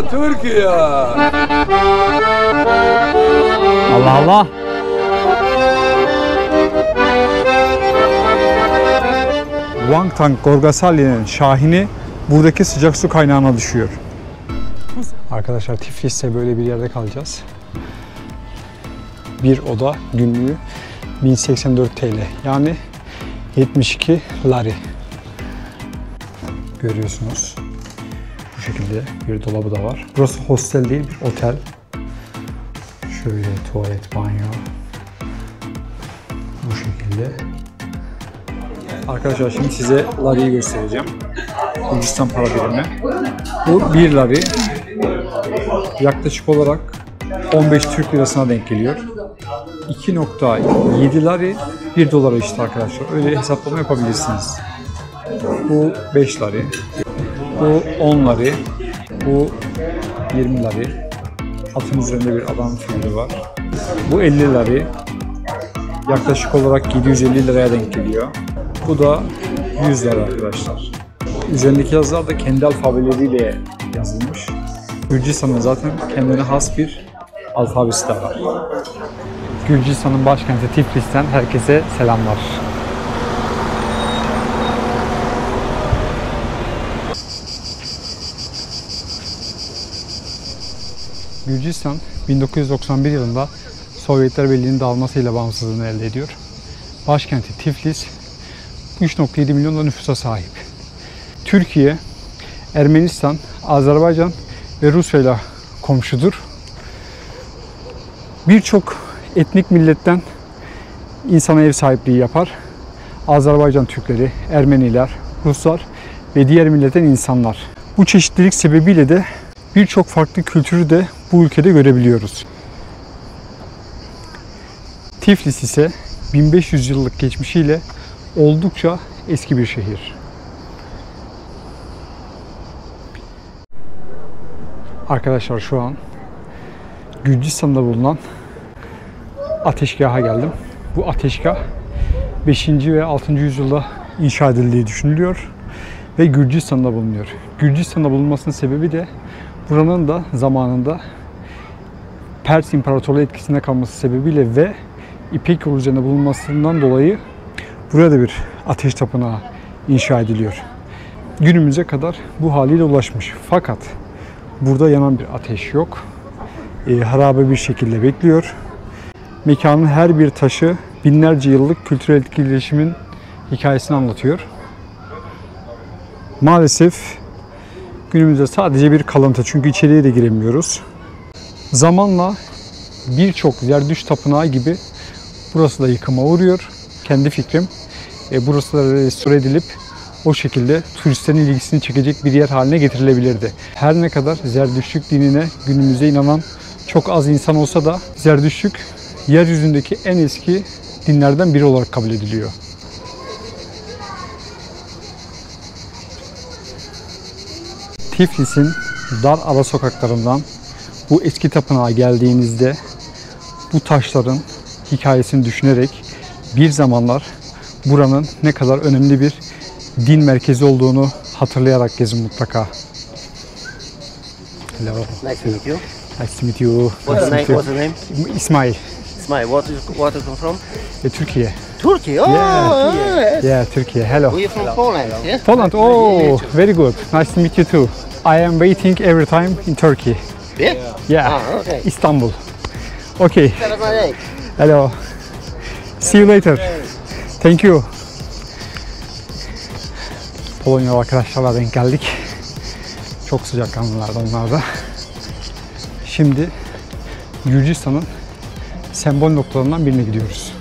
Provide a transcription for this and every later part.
Türkiye. Allah Allah. Wangtang Gorgasalli'nin şahini buradaki sıcak su kaynağına düşüyor. Arkadaşlar Tiflis'te böyle bir yerde kalacağız. Bir oda günlüğü 1084 TL. Yani 72 lari. Görüyorsunuz. Bu şekilde bir dolabı da var. Burası hostel değil, bir otel. Şöyle tuvalet, banyo. Bu şekilde. Arkadaşlar şimdi size lariyi göstereceğim. Gürcistan para birimi. Bu 1 lari. Yaklaşık olarak 15 Türk lirasına denk geliyor. 2.7 lari 1 dolara işte arkadaşlar. Öyle hesaplama yapabilirsiniz. Bu 5 lari. Bu 10 lari. Bu 20 lari. Atın üzerinde bir adam figürü var. Bu 50 lari. Yaklaşık olarak 750 liraya denk geliyor. Bu da 100 lira arkadaşlar. Üzerindeki yazılar da kendi alfabeleriyle yazılmış. Gürcistan'ın zaten kendine has bir alfabesi de var. Gürcistan'ın başkenti Tiflis'ten herkese selamlar. Gürcistan 1991 yılında Sovyetler Birliği'nin dağılmasıyla bağımsızlığını elde ediyor. Başkenti Tiflis 3.7 milyon da nüfusa sahip. Türkiye, Ermenistan, Azerbaycan ve Rusya ile komşudur. Birçok etnik milletten insana ev sahipliği yapar. Azerbaycan Türkleri, Ermeniler, Ruslar ve diğer milletten insanlar. Bu çeşitlilik sebebiyle de birçok farklı kültürü de bu ülkede görebiliyoruz. Tiflis ise 1500 yıllık geçmişiyle oldukça eski bir şehir. Arkadaşlar şu an Gürcistan'da bulunan ateşgaha geldim. Bu ateşgah 5. ve 6. yüzyılda inşa edildiği düşünülüyor ve Gürcistan'da bulunuyor. Gürcistan'da bulunmasının sebebi de buranın da zamanında Pers İmparatorluğu etkisinde kalması sebebiyle ve İpek yolu üzerinde bulunmasından dolayı burada bir ateş tapınağı inşa ediliyor. Günümüze kadar bu haliyle ulaşmış. Fakat burada yanan bir ateş yok. Harabe bir şekilde bekliyor. Mekanın her bir taşı binlerce yıllık kültürel etkileşimin hikayesini anlatıyor. Maalesef günümüzde sadece bir kalıntı, çünkü içeriye de giremiyoruz. Zamanla birçok Zerdüşt tapınağı gibi burası da yıkıma uğruyor. Kendi fikrim, burası da restore edilip o şekilde turistlerin ilgisini çekecek bir yer haline getirilebilirdi. Her ne kadar Zerdüştlük dinine günümüzde inanan çok az insan olsa da Zerdüştlük yeryüzündeki en eski dinlerden biri olarak kabul ediliyor. Tiflis'in dar ara sokaklarından bu eski tapınağa geldiğinizde bu taşların hikayesini düşünerek bir zamanlar buranın ne kadar önemli bir din merkezi olduğunu hatırlayarak gezin mutlaka. Hello. Nice to meet you. Nice to meet you. What's the name? İsmail. Ismail, where you come from? Türkiye. Turkey. Oh, yes. Yeah, Türkiye. Hello. We're from Poland. Yeah. Poland. Oh, very good. Nice to meet you too. I am waiting every time in Turkey. Yeah. Yeah. Ah, okay. Istanbul. Okay. Have a nice day. Hello. See you later. Thank you. Polonyalı arkadaşlarla denk geldik. Çok sıcakkanlılardı onlar da. Şimdi Gürcistan'ın sembol noktalarından birine gidiyoruz.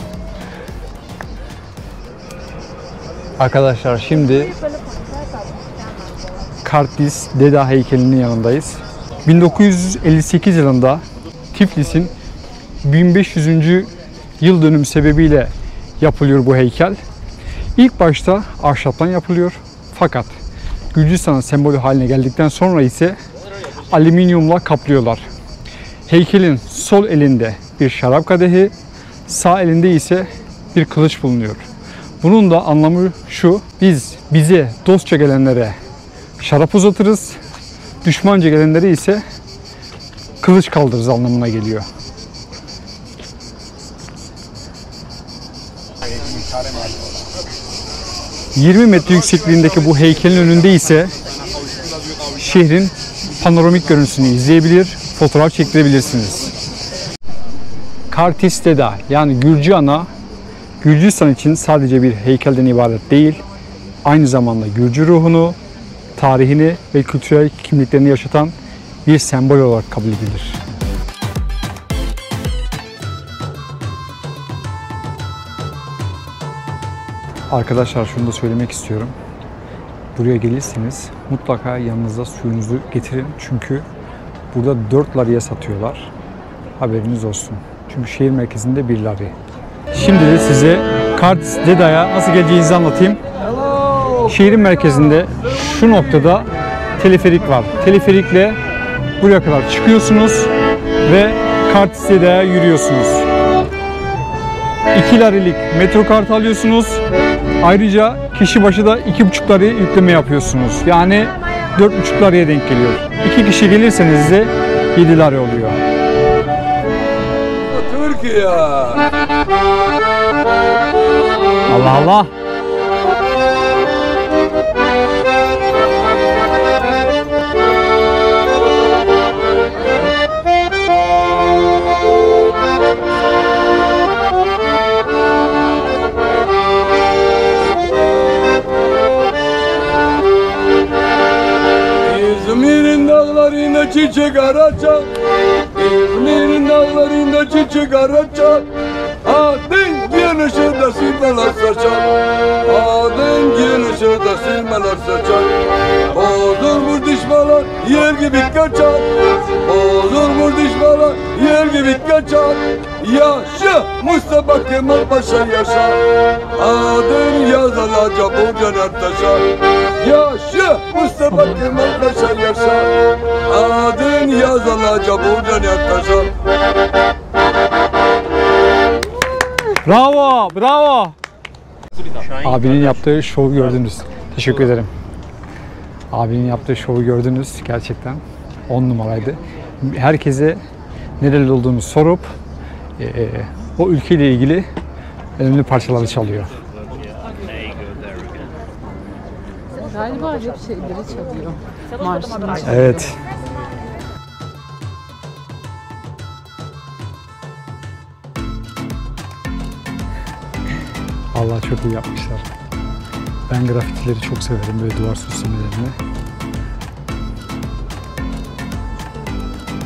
Arkadaşlar şimdi Kartlis Deda heykelinin yanındayız. 1958 yılında Tiflis'in 1500. yıl dönümü sebebiyle yapılıyor bu heykel. İlk başta ahşaptan yapılıyor. Fakat Gürcistan'ın sembolü haline geldikten sonra ise alüminyumla kaplıyorlar. Heykelin sol elinde bir şarap kadehi, sağ elinde ise bir kılıç bulunuyor. Bunun da anlamı şu: bize dostça gelenlere şarap uzatırız, düşmanca gelenleri ise kılıç kaldırırız anlamına geliyor. ...20 metre yüksekliğindeki bu heykelin önünde ise... ...şehrin panoramik görüntüsünü izleyebilir, fotoğraf çektirebilirsiniz. Kartis Deda yani Gürcü Ana... ...Gürcistan için sadece bir heykelden ibaret değil... ...aynı zamanda Gürcü ruhunu... ...tarihini ve kültürel kimliklerini yaşatan... ...bir sembol olarak kabul edilir. Arkadaşlar şunu da söylemek istiyorum. Buraya gelirseniz mutlaka yanınızda suyunuzu getirin. Çünkü burada 4 lariye satıyorlar. Haberiniz olsun. Çünkü şehir merkezinde 1 lari. Şimdi de size Kartis Deda'ya nasıl geleceğinizi anlatayım. Şehrin merkezinde şu noktada teleferik var. Teleferikle buraya kadar çıkıyorsunuz ve Kartis Deda'ya yürüyorsunuz. 2 larilik metro kartı alıyorsunuz. Ayrıca kişi başı da 2,5 liraya yükleme yapıyorsunuz. Yani 4,5 liraya denk geliyor. 2 kişi gelirseniz de 7 lira oluyor. Türkiye. Allah Allah. İzmir'in dağlarında çiçek araçak, İzmir'in dağlarında çiçek araçak. Adın yanışında silmeler saçar, adın yanışında silmeler saçar. Bozulmuş düşmanlar yer gibi kaçar, bozulmuş düşmanlar yer gibi kaçar. Yaşa Mustafa Kemal Paşa yaşa, adın yazılacak bu cennet taşa. Yaşa Mustafa Kemal Paşa yaşa, adın yazılacak bu cennet taşa. Bravo, bravo. Abinin yaptığı şovu gördünüz. Teşekkür ederim. Abinin yaptığı şovu gördünüz. Gerçekten 10 numaraydı. Herkese nereli olduğunu sorup o ülkeyle ilgili önemli parçaları çalıyor. Galiba hep şeyleri çalıyor. Marşını. Evet. Allah çok iyi yapmışlar. Ben grafitileri çok severim, böyle duvar süslemelerini.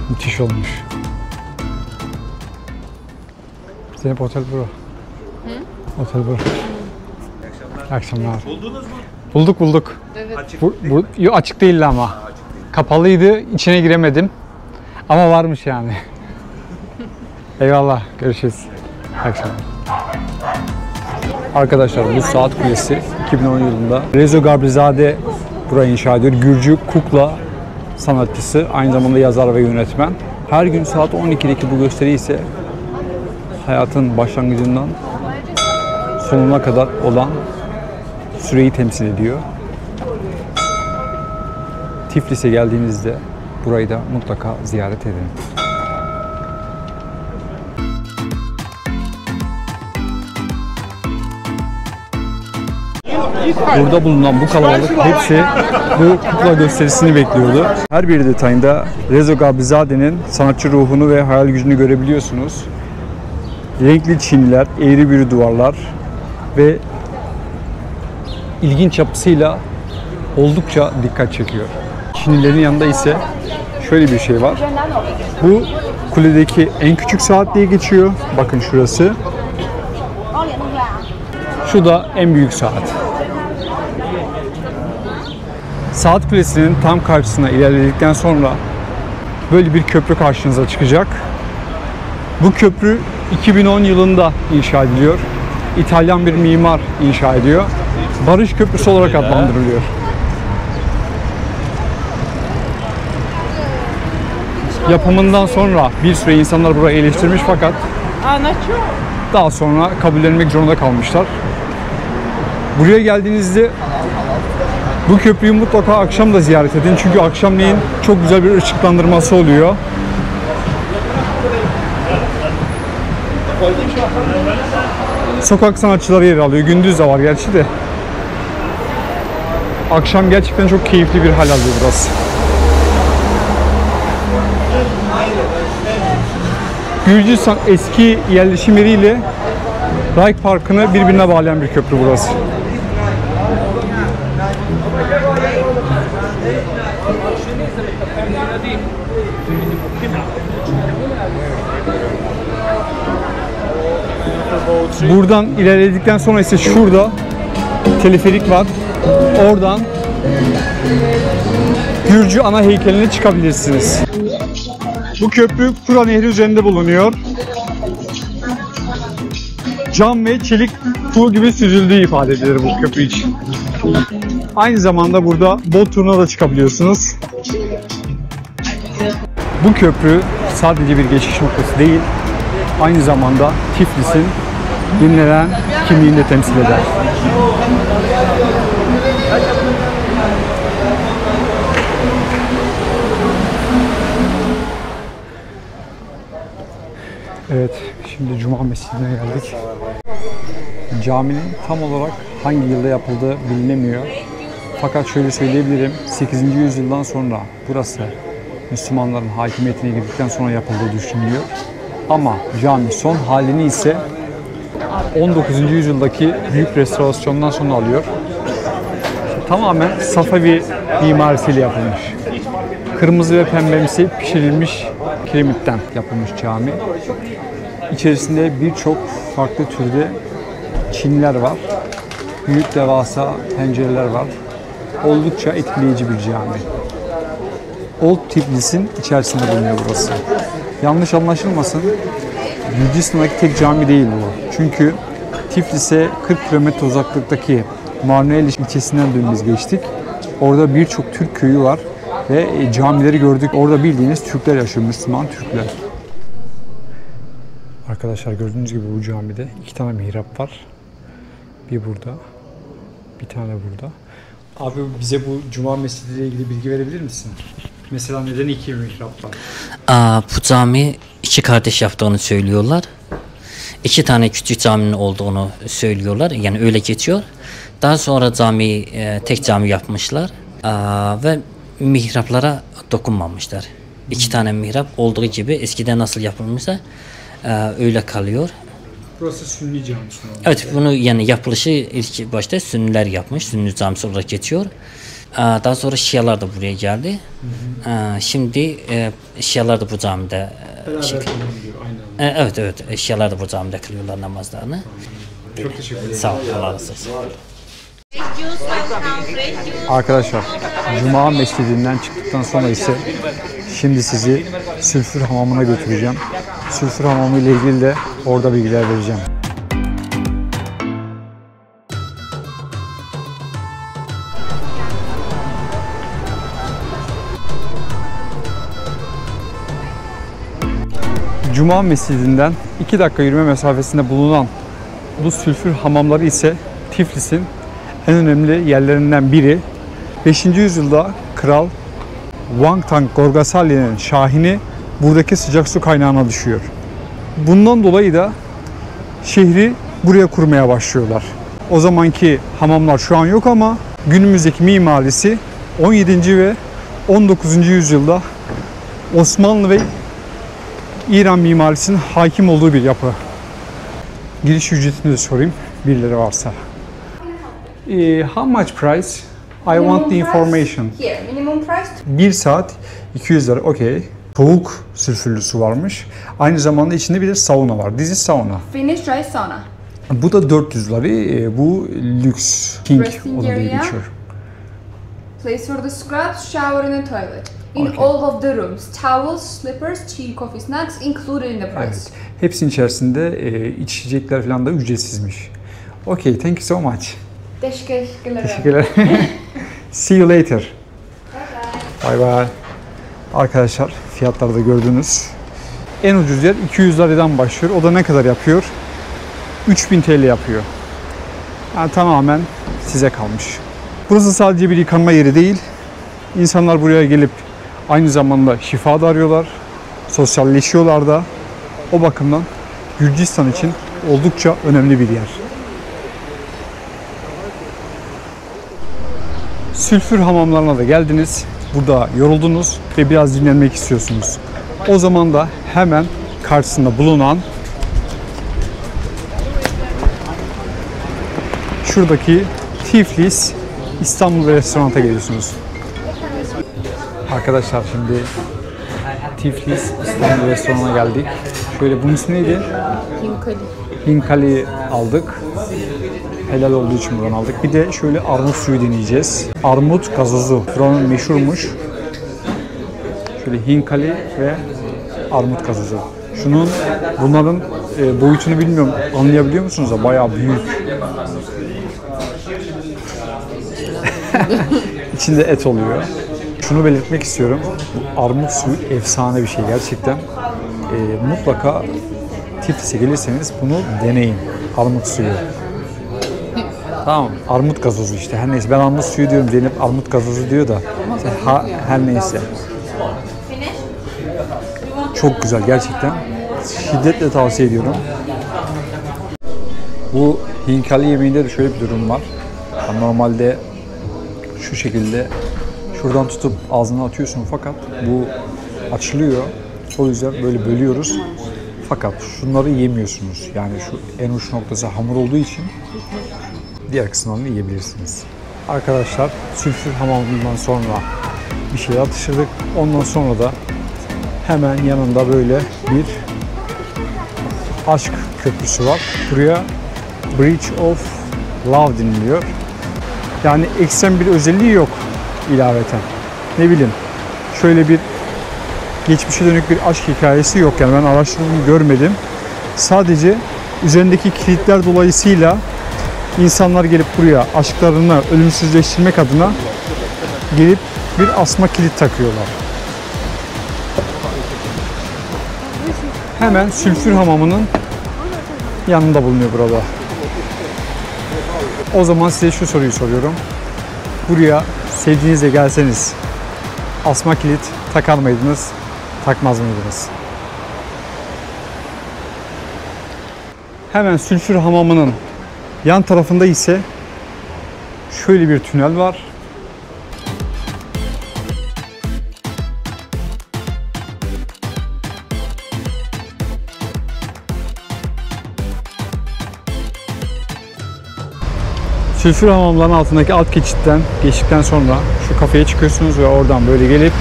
Müthiş olmuş. Zeynep otel bura. Otel bura. İyi akşamlar. Buldunuz mu? Bulduk. Evet. Açık değildi ama. Kapalıydı, içine giremedim. Ama varmış yani. Eyvallah, görüşürüz. İyi akşamlar. Arkadaşlar bu saat kulesi 2010 yılında Rezo Gabrizade burayı inşa ediyor. Gürcü kukla sanatçısı, aynı zamanda yazar ve yönetmen. Her gün saat 12'deki bu gösteri ise hayatın başlangıcından sonuna kadar olan süreyi temsil ediyor. Tiflis'e geldiğinizde burayı da mutlaka ziyaret edin. Burada bulunan bu kalabalık hepsi bu kukla gösterisini bekliyordu. Her bir detayında Rezo Gabrizade'nin sanatçı ruhunu ve hayal gücünü görebiliyorsunuz. Renkli çiniler, eğri büğrü duvarlar ve ilginç yapısıyla oldukça dikkat çekiyor. Çinilerin yanında ise şöyle bir şey var. Bu kuledeki en küçük saat diye geçiyor. Bakın şurası. Şu da en büyük saat. Saat kulesinin tam karşısına ilerledikten sonra böyle bir köprü karşınıza çıkacak. Bu köprü 2010 yılında inşa ediliyor. İtalyan bir mimar inşa ediyor. Barış Köprüsü olarak adlandırılıyor. Yapımından sonra bir süre insanlar burayı eleştirmiş fakat daha sonra kabullenmek zorunda kalmışlar. Buraya geldiğinizde Bu köprüyü mutlaka akşam da ziyaret edin. Çünkü akşamleyin çok güzel bir ışıklandırması oluyor. Sokak sanatçıları yer alıyor. Gündüz de var gerçi de. Akşam gerçekten çok keyifli bir hal alıyor burası. Gürcistan eski yerleşim yeriyle Reich Parkı'nı birbirine bağlayan bir köprü burası. Buradan ilerledikten sonra ise şurada teleferik var. Oradan Gürcü ana heykeline çıkabilirsiniz. Bu köprü Kura Nehri üzerinde bulunuyor. Cam ve çelik tuğ gibi süzüldüğü ifade edilir bu köprü için. Aynı zamanda burada bot turuna da çıkabiliyorsunuz. Bu köprü sadece bir geçiş noktası değil, aynı zamanda Tiflis'in yenilenen kimliğini de temsil eder. Evet, şimdi Cuma Mescidi'ne geldik. Caminin tam olarak hangi yılda yapıldığı bilinemiyor. Fakat şöyle söyleyebilirim, 8. yüzyıldan sonra burası Müslümanların hakimiyetine girdikten sonra yapıldığı düşünülüyor. Ama cami son halini ise 19. yüzyıldaki büyük restorasyondan sonra alıyor. Tamamen Safavi mimarisiyle yapılmış. Kırmızı ve pembemsi pişirilmiş kiremitten yapılmış cami. İçerisinde birçok farklı türde çiniler var. Büyük devasa pencereler var. Oldukça etkileyici bir cami. Old Tiflis'in içerisinde bulunuyor burası. Yanlış anlaşılmasın, Gürcistan'daki tek cami değil bu. Çünkü Tiflis'e 40 kilometre uzaklıktaki Manuel ilçesinden dün biz geçtik. Orada birçok Türk köyü var ve camileri gördük. Orada bildiğiniz Türkler yaşıyor, Müslüman Türkler. Arkadaşlar gördüğünüz gibi bu camide 2 tane mihrap var. Bir burada, bir tane burada. Abi bize bu Cuma Mescidi ile ilgili bilgi verebilir misin? Mesela neden 2 mihrap var? Bu cami 2 kardeş yaptığını söylüyorlar. 2 tane küçük caminin olduğunu söylüyorlar. Yani öyle geçiyor. Daha sonra cami tek cami yapmışlar ve mihraplara dokunmamışlar. 2 tane mihrap olduğu gibi eskiden nasıl yapılmışsa öyle kalıyor. Burası Sünni camisi. Evet, bunu yani yapılışı ilk başta Sünniler yapmış. Sünni camisi olarak geçiyor. Daha sonra Şialar da buraya geldi. Şimdi Şialar da bu camide evet Şialar da bu camide kılıyorlar namazlarını. Çok teşekkür ederim. Sağ ol, Allah razı olsun. Arkadaşlar Cuma Mescidi'nden çıktıktan sonra ise şimdi sizi Sülfür Hamamı'na götüreceğim. Sülfür Hamamı ile ilgili de orada bilgiler vereceğim. Cuma Mescidi'nden 2 dakika yürüme mesafesinde bulunan bu sülfür hamamları ise Tiflis'in en önemli yerlerinden biri. 5. yüzyılda Kral Wangtang Gorgasali'nin şahini buradaki sıcak su kaynağına düşüyor. Bundan dolayı da şehri buraya kurmaya başlıyorlar. O zamanki hamamlar şu an yok ama günümüzdeki mimarisi 17. ve 19. yüzyılda Osmanlı ve İran mimarisinin hakim olduğu bir yapı. Giriş ücretini de sorayım, birileri varsa. How much price? I want the information. Here, minimum price 1 saat 200 lira. Okey. Soğuk sülfürlü su varmış. Aynı zamanda içinde bir de sauna var. This is sauna. Finnish dry sauna. Bu da 400 lira. Bu lüks. King Resting olan diye area. geçiyor. Place for the scrubs, shower and a toilet. In Okay. all of the rooms, towels, slippers, tea, coffee, snacks included in the price. Evet. Hepsinin içerisinde içecekler falan da ücretsizmiş. Okay, thank you so much. Teşekkürler. Teşekkürler. See you later. Bye bye. Arkadaşlar fiyatları da gördünüz. En ucuz yer 200 liradan başlıyor. O da ne kadar yapıyor? 3000 TL yapıyor. Yani tamamen size kalmış. Burası sadece bir yıkanma yeri değil. İnsanlar buraya gelip aynı zamanda şifa da arıyorlar. Sosyalleşiyorlar da. O bakımdan Gürcistan için oldukça önemli bir yer. Sülfür hamamlarına da geldiniz. Burada yoruldunuz ve biraz dinlenmek istiyorsunuz. O zaman da hemen karşısında bulunan şuradaki Tiflis İstanbul restoranta geliyorsunuz. Arkadaşlar şimdi Tiflis İstanbul restoranına geldik. Şöyle bunun ismi neydi? Hinkali. Hinkali aldık. Helal olduğu için buradan aldık. Bir de şöyle armut suyu deneyeceğiz. Armut gazozu. Buranın meşhurmuş. Şöyle hinkali ve armut gazozu. Bunların boyutunu bilmiyorum. Anlayabiliyor musunuz da? Bayağı büyük. İçinde et oluyor. Şunu belirtmek istiyorum. Bu armut suyu efsane bir şey gerçekten. Mutlaka Tiflis'e gelirseniz bunu deneyin. Armut suyu. Tamam. Armut gazozu işte. Her neyse. Ben armut suyu diyorum. Zeynep armut gazozu diyor da. Her neyse. Çok güzel gerçekten. Şiddetle tavsiye ediyorum. Bu hinkali yemeğinde de şöyle bir durum var. Normalde şu şekilde şuradan tutup ağzına atıyorsun fakat bu açılıyor. O yüzden böyle bölüyoruz. Fakat şunları yemiyorsunuz. Yani şu en uç noktası hamur olduğu için diğer kısımlarını yiyebilirsiniz. Arkadaşlar sülfür hamamından sonra bir şey atıştırdık. Ondan sonra da hemen yanında böyle bir aşk köprüsü var. Buraya Bridge of Love deniliyor. Yani ekstrem bir özelliği yok ilaveten. Ne bileyim şöyle bir geçmişe dönük bir aşk hikayesi yok. Yani ben araştırdım görmedim. Sadece üzerindeki kilitler dolayısıyla insanlar gelip buraya aşklarını ölümsüzleştirmek adına gelip bir asma kilit takıyorlar. Hemen sülfür hamamının yanında bulunuyor burada. O zaman size şu soruyu soruyorum. Buraya sevdiğinizle gelseniz asma kilit takar mıydınız, takmaz mıydınız? Hemen sülfür hamamının yan tarafında ise şöyle bir tünel var. Sülfür hamamlarının altındaki alt geçitten geçtikten sonra şu kafeye çıkıyorsunuz ve oradan böyle gelip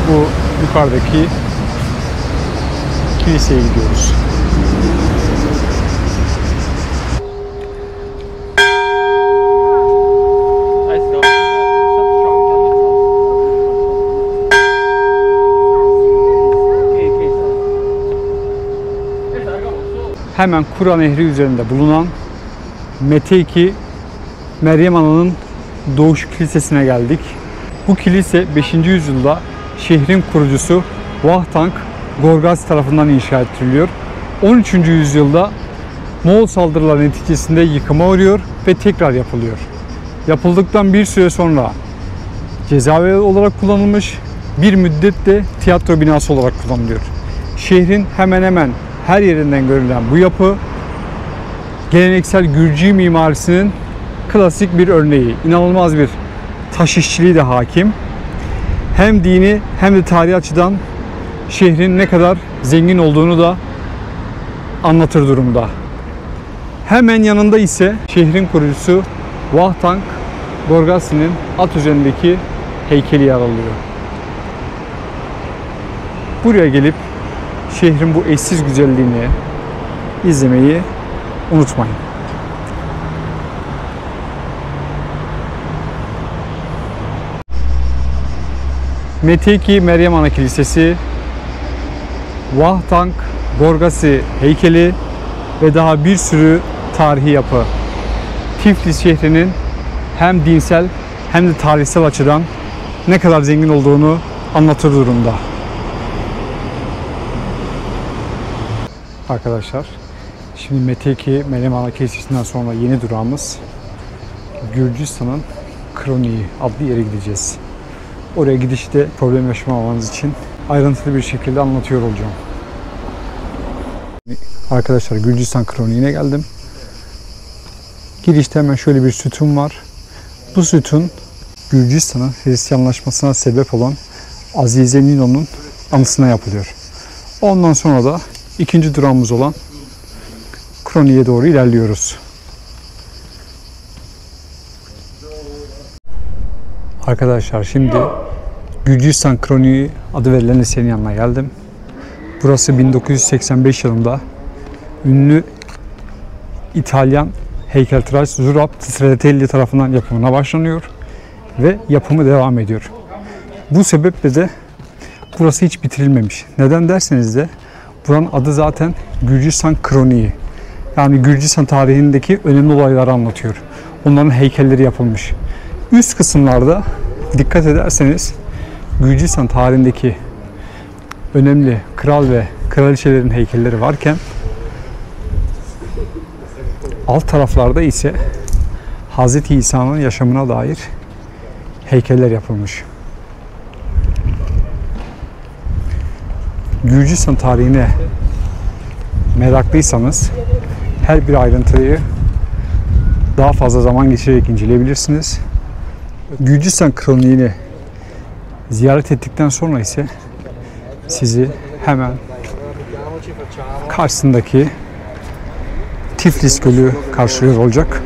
bu yukarıdaki kiliseye gidiyoruz. Hemen Kura Nehri üzerinde bulunan Meteki Meryem Ana'nın Doğuş Kilisesi'ne geldik. Bu kilise 5. yüzyılda şehrin kurucusu Vaktank Gorgas tarafından inşa ediliyor. 13. yüzyılda Moğol saldırıları neticesinde yıkıma uğruyor ve tekrar yapılıyor. Yapıldıktan bir süre sonra cezaevi olarak kullanılmış, bir müddet de tiyatro binası olarak kullanılıyor. Şehrin hemen hemen her yerinden görülen bu yapı geleneksel Gürcü mimarisinin klasik bir örneği. İnanılmaz bir taş işçiliği de hakim. Hem dini hem de tarihi açıdan şehrin ne kadar zengin olduğunu da anlatır durumda. Hemen yanında ise şehrin kurucusu Vaktank Gorgasi'nin at üzerindeki heykeli yer alıyor. Buraya gelip şehrin bu eşsiz güzelliğini izlemeyi unutmayın. Meteki Meryem Ana Kilisesi, Vaktank Gorgasi heykeli ve daha bir sürü tarihi yapı. Tiflis şehrinin hem dinsel hem de tarihsel açıdan ne kadar zengin olduğunu anlatır durumda. Arkadaşlar, şimdi Meteki Meryem Ana Kilisesi'nden sonra yeni durağımız Gürcistan'ın Kroniği adlı yere gideceğiz. Oraya gidişte problem yaşamamanız için ayrıntılı bir şekilde anlatıyor olacağım. Arkadaşlar Gürcistan Kroniği'ne geldim. Girişte hemen şöyle bir sütun var. Bu sütun Gürcistan'ın Hristiyanlaşmasına sebep olan Azize Nino'nun anısına yapılıyor. Ondan sonra da ikinci durağımız olan Kroniğe doğru ilerliyoruz. Arkadaşlar şimdi Gürcistan Kroniği adı verilen lisenin yanına geldim. Burası 1985 yılında ünlü İtalyan heykeltıraş Zurab Stratelli tarafından yapımına başlanıyor ve yapımı devam ediyor. Bu sebeple de burası hiç bitirilmemiş. Neden derseniz de buranın adı zaten Gürcistan Kroniği. Yani Gürcistan tarihindeki önemli olayları anlatıyor. Onların heykelleri yapılmış. Üst kısımlarda dikkat ederseniz Gürcistan tarihindeki önemli kral ve kraliçelerin heykelleri varken alt taraflarda ise Hz. İsa'nın yaşamına dair heykeller yapılmış. Gürcistan tarihine meraklıysanız her bir ayrıntıyı daha fazla zaman geçirerek inceleyebilirsiniz. Gürcistan Kroniği'ni ziyaret ettikten sonra ise sizi hemen karşısındaki Tiflis Gölü karşılıyor olacak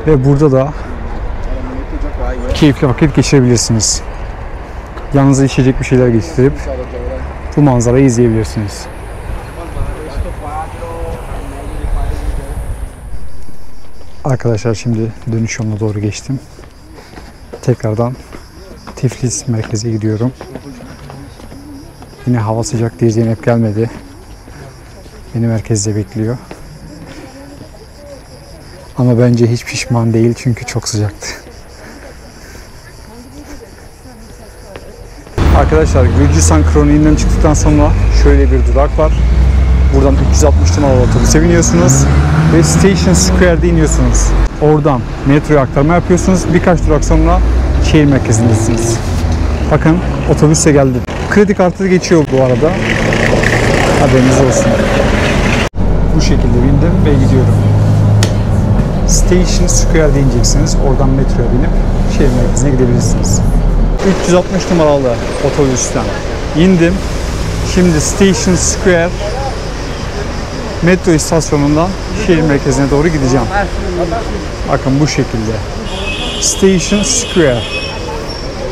ve burada da keyifli vakit geçirebilirsiniz. Yanınıza içecek bir şeyler getirip bu manzarayı izleyebilirsiniz. Arkadaşlar şimdi dönüş yoluna doğru geçtim. Tekrardan Tiflis merkeze gidiyorum. Yine hava sıcak diye Zeynep gelmedi. Beni merkezde bekliyor. Ama bence hiç pişman değil çünkü çok sıcaktı. Arkadaşlar Gürcistan Kroniği'nden çıktıktan sonra şöyle bir durak var. Buradan 360 numaralı otobüse biniyorsunuz ve Station Square'de iniyorsunuz. Oradan metroya aktarma yapıyorsunuz. Birkaç durak sonra şehir merkezindesiniz. Bakın otobüse geldi. Kredi kartı geçiyor bu arada. Haberiniz olsun. Bu şekilde bindim ve gidiyorum. Station Square'de ineceksiniz. Oradan metroya binip şehir merkezine gidebilirsiniz. 360 numaralı otobüsten indim. Şimdi Station Square metro istasyonundan şehir merkezine doğru gideceğim. Bakın bu şekilde. Station Square.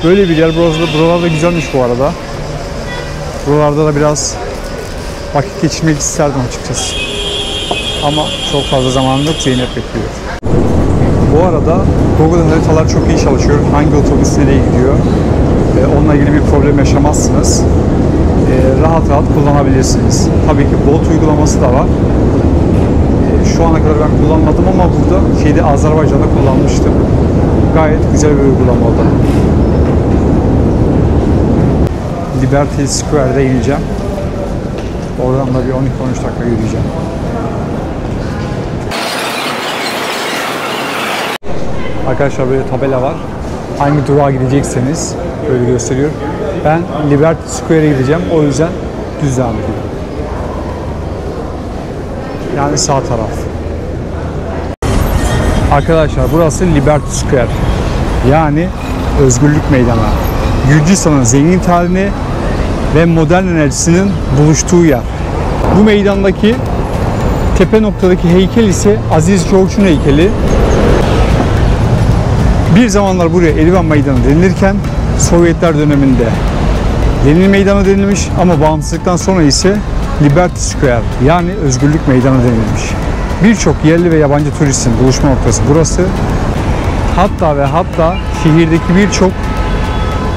Böyle bir yer. Buralarda güzelmiş bu arada. Buralarda da biraz vakit geçirmek isterdim açıkçası. Ama çok fazla zamanım yok. Zeynep bekliyor. Bu arada Google haritalar çok iyi çalışıyor. Hangi otobüs nereye gidiyor? Onunla ilgili bir problem yaşamazsınız. Rahat rahat kullanabilirsiniz. Tabii ki Bolt uygulaması da var. Şu ana kadar ben kullanmadım ama burada Azerbaycan'da kullanmıştım. Gayet güzel bir uygulama oldu. Liberty Square'de ineceğim. Oradan da bir 12-13 dakika yürüyeceğim. Arkadaşlar böyle tabela var. Hangi durağa gidecekseniz böyle gösteriyor. Ben Liberty Square'e gideceğim. O yüzden düz devam ediyorum. Yani sağ taraf. Arkadaşlar burası Liberty Square. Yani Özgürlük Meydanı. Gürcistan'ın zengin tarihini ve modern enerjisinin buluştuğu yer. Bu meydandaki tepe noktadaki heykel ise Aziz George'un heykeli. Bir zamanlar buraya Erivan Meydanı denilirken Sovyetler döneminde Lenin Meydanı denilmiş ama bağımsızlıktan sonra ise Liberty Square yani Özgürlük Meydanı denilmiş. Birçok yerli ve yabancı turistin buluşma noktası burası. Hatta ve hatta şehirdeki birçok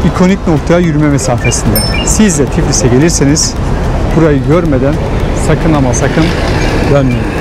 ikonik noktaya yürüme mesafesinde. Siz de Tiflis'e gelirseniz burayı görmeden sakın ama sakın dönmeyin.